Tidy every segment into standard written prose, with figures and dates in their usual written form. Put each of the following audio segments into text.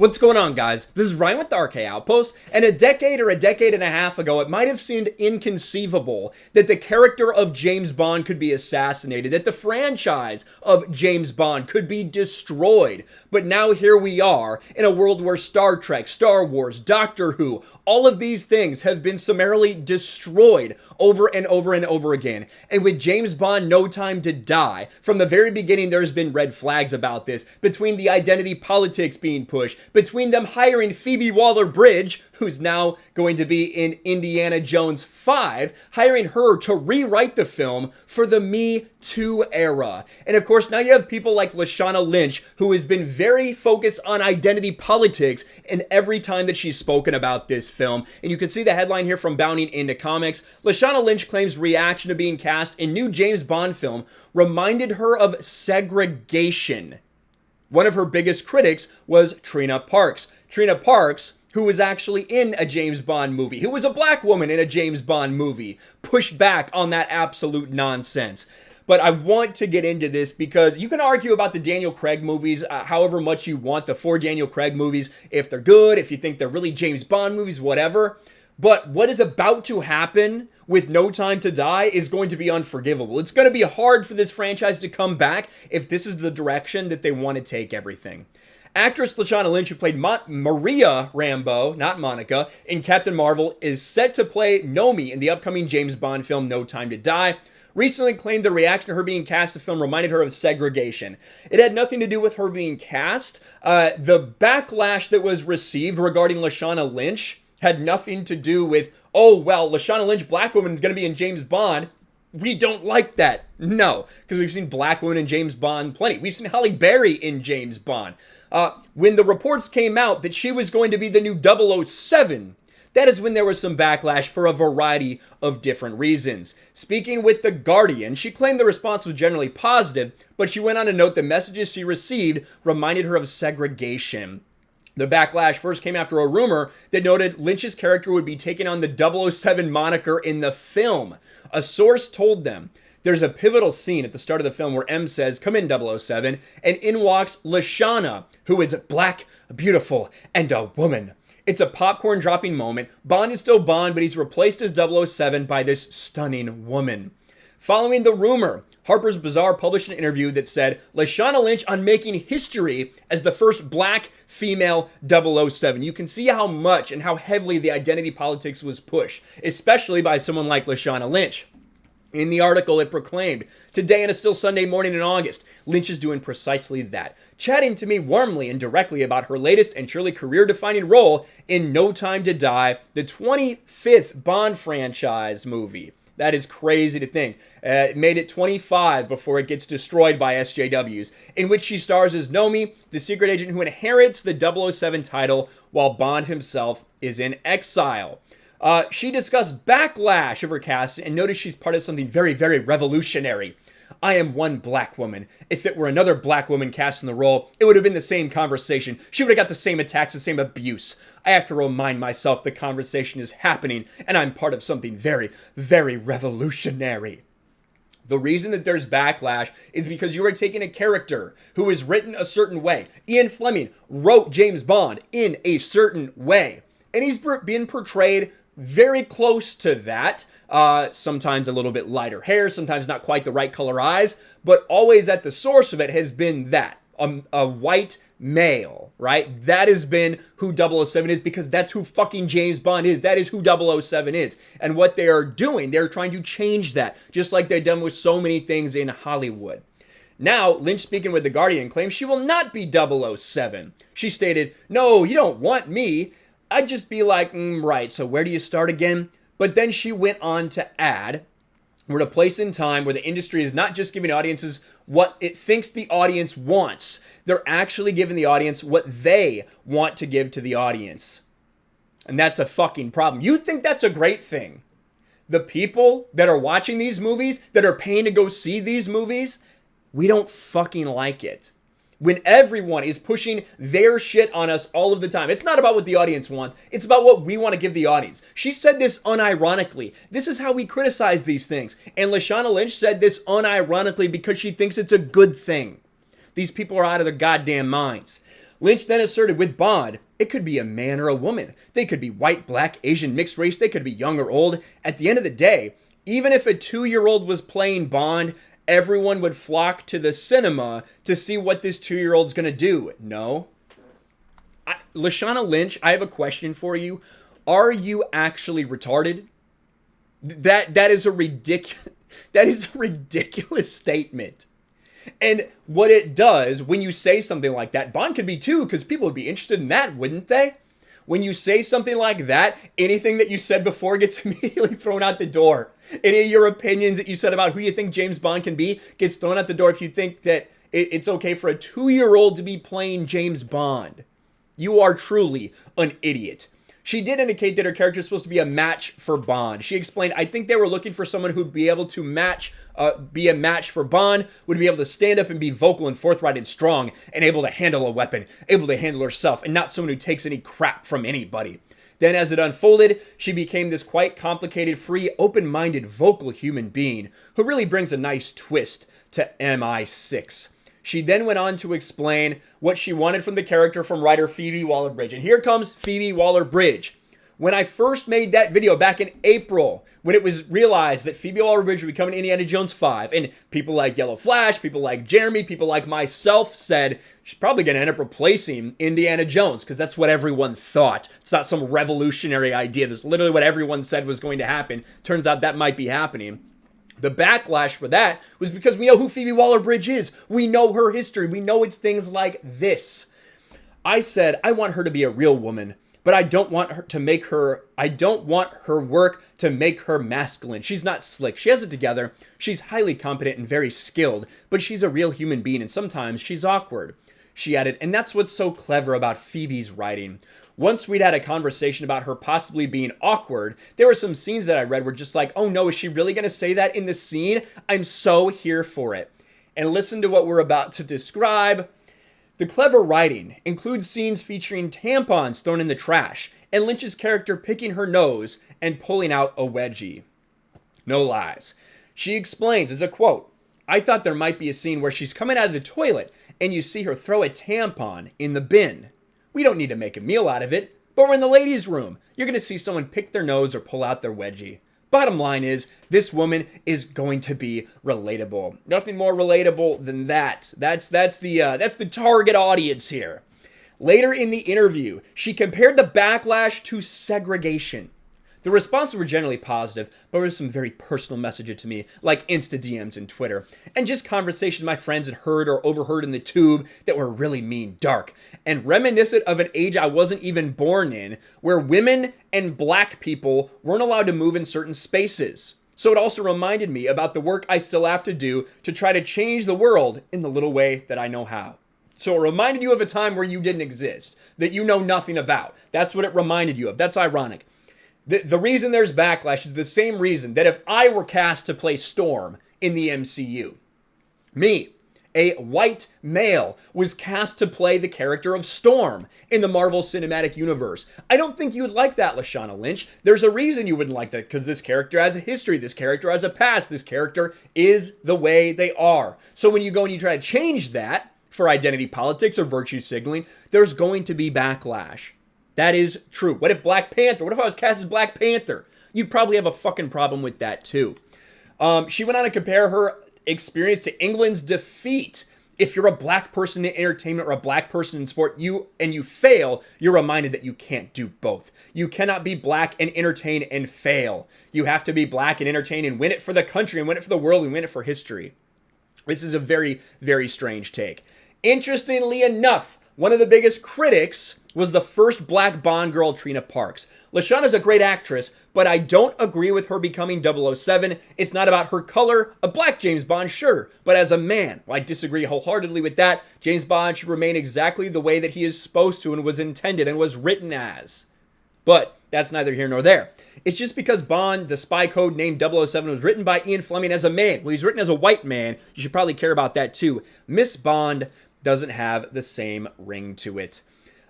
What's going on, guys? This is Ryan with the RK Outpost, and a decade or a decade and a half ago, it might have seemed inconceivable that the character of James Bond could be assassinated, that the franchise of James Bond could be destroyed. But now here we are, in a world where Star Trek, Star Wars, Doctor Who, all of these things have been summarily destroyed over and over and over again. And with James Bond No Time to Die, from the very beginning there's been red flags about this, between the identity politics being pushed, between them hiring Phoebe Waller-Bridge, who's now going to be in Indiana Jones 5, hiring her to rewrite the film for the Me Too era. And of course, now you have people like Lashana Lynch, who has been very focused on identity politics in every time that she's spoken about this film. And you can see the headline here from Bounding Into Comics. Lashana Lynch claims reaction to being cast in new James Bond film reminded her of Segregation. One of her biggest critics was Trina Parks. Trina Parks, who was actually in a James Bond movie, who was a black woman in a James Bond movie, pushed back on that absolute nonsense. But I want to get into this because you can argue about the Daniel Craig movies however much you want, the 4 Daniel Craig movies, if they're good, if you think they're really James Bond movies, whatever. But what is about to happen with No Time to Die is going to be unforgivable. It's going to be hard for this franchise to come back if this is the direction that they want to take everything. Actress Lashana Lynch, who played Maria Rambeau, not Monica, in Captain Marvel, is set to play Nomi in the upcoming James Bond film No Time to Die. Recently claimed the reaction to her being cast in the film reminded her of Segregation. It had nothing to do with her being cast. The backlash that was received regarding Lashana Lynch had nothing to do with, oh, well, Lashana Lynch, black woman, is going to be in James Bond. We don't like that. No, because we've seen black women in James Bond plenty. We've seen Halle Berry in James Bond. When the reports came out that she was going to be the new 007, that is when there was some backlash for a variety of different reasons. Speaking with The Guardian, she claimed the response was generally positive, but she went on to note the messages she received reminded her of Segregation. The backlash first came after a rumor that noted Lynch's character would be taking on the 007 moniker in the film. A source told them, there's a pivotal scene at the start of the film where M says, "Come in, 007, and in walks Lashana, who is black, beautiful, and a woman. It's a popcorn dropping moment. Bond is still Bond, but he's replaced as 007 by this stunning woman." Following the rumor, Harper's Bazaar published an interview that said, Lashana Lynch on making history as the first black female 007. You can see how much and how heavily the identity politics was pushed, especially by someone like Lashana Lynch. In the article, it proclaimed, today and it's still Sunday morning in August, Lynch is doing precisely that, chatting to me warmly and directly about her latest and truly career-defining role in No Time to Die, the 25th Bond franchise movie. That is crazy to think. It made it 25 before it gets destroyed by SJWs, in which she stars as Nomi, the secret agent who inherits the 007 title while Bond himself is in exile. She discussed backlash of her cast and noticed she's part of something very, very revolutionary. I am one black woman. If it were another black woman cast in the role, it would have been the same conversation. She would have got the same attacks, the same abuse. I have to remind myself the conversation is happening and I'm part of something very, very revolutionary. The reason that there's backlash is because you are taking a character who is written a certain way. Ian Fleming wrote James Bond in a certain way, and he's been portrayed very close to that. Sometimes a little bit lighter hair, sometimes not quite the right color eyes, but always at the source of it has been that. A white male, right? That has been who 007 is because that's who fucking James Bond is. That is who 007 is. And what they are doing, they're trying to change that, just like they've done with so many things in Hollywood. Now, Lynch, speaking with The Guardian, claims she will not be 007. She stated, "No, you don't want me." I'd just be like, right, so where do you start again? But then she went on to add, we're at a place in time where the industry is not just giving audiences what it thinks the audience wants. They're actually giving the audience what they want to give to the audience. And that's a fucking problem. You think that's a great thing? The people that are watching these movies, that are paying to go see these movies, we don't fucking like it. When everyone is pushing their shit on us all of the time. It's not about what the audience wants. It's about what we want to give the audience. She said this unironically. This is how we criticize these things. And Lashana Lynch said this unironically because she thinks it's a good thing. These people are out of their goddamn minds. Lynch then asserted with Bond, it could be a man or a woman. They could be white, black, Asian, mixed race. They could be young or old. At the end of the day, even if a 2-year-old was playing Bond, everyone would flock to the cinema to see what this 2-year-old's going to do. No. Lashana Lynch, I have a question for you. Are you actually retarded? That is a ridiculous statement. And what it does when you say something like that, Bond could be too, because people would be interested in that, wouldn't they? When you say something like that, anything that you said before gets immediately thrown out the door. Any of your opinions that you said about who you think James Bond can be gets thrown out the door if you think that it's okay for a 2-year-old to be playing James Bond. You are truly an idiot. She did indicate that her character is supposed to be a match for Bond. She explained, I think they were looking for someone who'd be able to be a match for Bond, would be able to stand up and be vocal and forthright and strong, and able to handle a weapon, able to handle herself, and not someone who takes any crap from anybody. Then as it unfolded, she became this quite complicated, free, open-minded, vocal human being who really brings a nice twist to MI6. She then went on to explain what she wanted from the character from writer Phoebe Waller-Bridge. And here comes Phoebe Waller-Bridge. When I first made that video back in April, when it was realized that Phoebe Waller-Bridge would become in Indiana Jones 5, and people like Yellow Flash, people like Jeremy, people like myself said, she's probably going to end up replacing Indiana Jones, because that's what everyone thought. It's not some revolutionary idea. That's literally what everyone said was going to happen. Turns out that might be happening. The backlash for that was because we know who Phoebe Waller-Bridge is. We know her history. We know it's things like this. I said, I want her to be a real woman, but I don't want her work to make her masculine. She's not slick. She has it together. She's highly competent and very skilled, but she's a real human being, and sometimes she's awkward. She added, and that's what's so clever about Phoebe's writing. Once we'd had a conversation about her possibly being awkward, there were some scenes that I read were just like, oh no, is she really going to say that in the scene? I'm so here for it. And listen to what we're about to describe. The clever writing includes scenes featuring tampons thrown in the trash, and Lynch's character picking her nose and pulling out a wedgie. No lies. She explains, as a quote, I thought there might be a scene where she's coming out of the toilet and you see her throw a tampon in the bin. We don't need to make a meal out of it, but we're in the ladies' room. You're going to see someone pick their nose or pull out their wedgie. Bottom line is, this woman is going to be relatable. Nothing more relatable than that. That's the target audience here. Later in the interview, she compared the Backlash to Segregation. The responses were generally positive, but there were some very personal messages to me, like Insta DMs and Twitter, and just conversations my friends had heard or overheard in the tube that were really mean, dark, and reminiscent of an age I wasn't even born in, where women and black people weren't allowed to move in certain spaces. So it also reminded me about the work I still have to do to try to change the world in the little way that I know how. So it reminded you of a time where you didn't exist, that you know nothing about. That's what it reminded you of. That's ironic. The reason there's Backlash is the same reason that if I were cast to play Storm in the MCU, me, a white male, was cast to play the character of Storm in the Marvel Cinematic Universe. I don't think you would like that, Lashana Lynch. There's a reason you wouldn't like that, because this character has a history, this character has a past, this character is the way they are. So when you go and you try to change that for identity politics or virtue signaling, there's going to be backlash. That is true. What if Black Panther? What if I was cast as Black Panther? You'd probably have a fucking problem with that too. She went on to compare her experience to England's defeat. If you're a black person in entertainment or a black person in sport, you fail, you're reminded that you can't do both. You cannot be black and entertain and fail. You have to be black and entertain and win it for the country and win it for the world and win it for history. This is a very, very strange take. Interestingly enough, one of the biggest critics was the first black Bond girl, Trina Parks. Lashana's a great actress, but I don't agree with her becoming 007. It's not about her color. A black James Bond, sure, but as a man, well, I disagree wholeheartedly with that. James Bond should remain exactly the way that he is supposed to and was intended and was written as. But that's neither here nor there. It's just because Bond, the spy code named 007, was written by Ian Fleming as a man. When he's written as a white man, you should probably care about that too. Miss Bond doesn't have the same ring to it.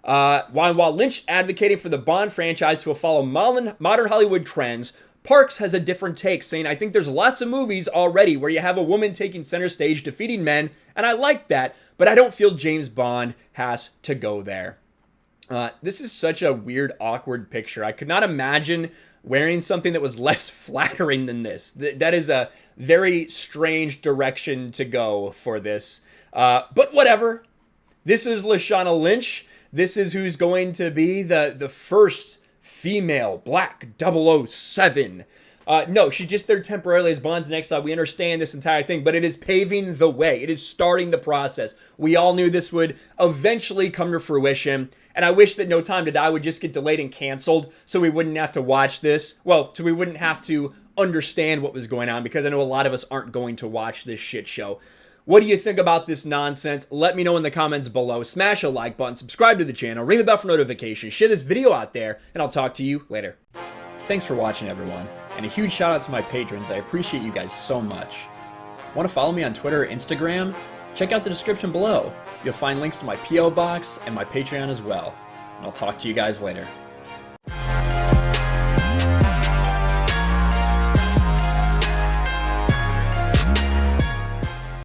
While Lynch advocating for the Bond franchise to follow modern Hollywood trends, Parks has a different take, saying, I think there's lots of movies already where you have a woman taking center stage defeating men, and I like that, but I don't feel James Bond has to go there. This is such a weird, awkward picture. I could not imagine wearing something that was less flattering than this. That is a very strange direction to go for this. But whatever. This is Lashana Lynch. This is who's going to be the first female black 007. No, she's just there temporarily as Bond's next stop. We understand this entire thing, but it is paving the way. It is starting the process. We all knew this would eventually come to fruition, and I wish that No Time to Die would just get delayed and canceled so we wouldn't have to watch this. Well, so we wouldn't have to understand what was going on, because I know a lot of us aren't going to watch this shit show. What do you think about this nonsense? Let me know in the comments below. Smash a like button, subscribe to the channel, ring the bell for notifications, share this video out there, and I'll talk to you later. Thanks for watching, everyone, and a huge shout out to my patrons. I appreciate you guys so much. Want to follow me on Twitter or Instagram? Check out the description below. You'll find links to my P.O. box and my Patreon as well. And I'll talk to you guys later.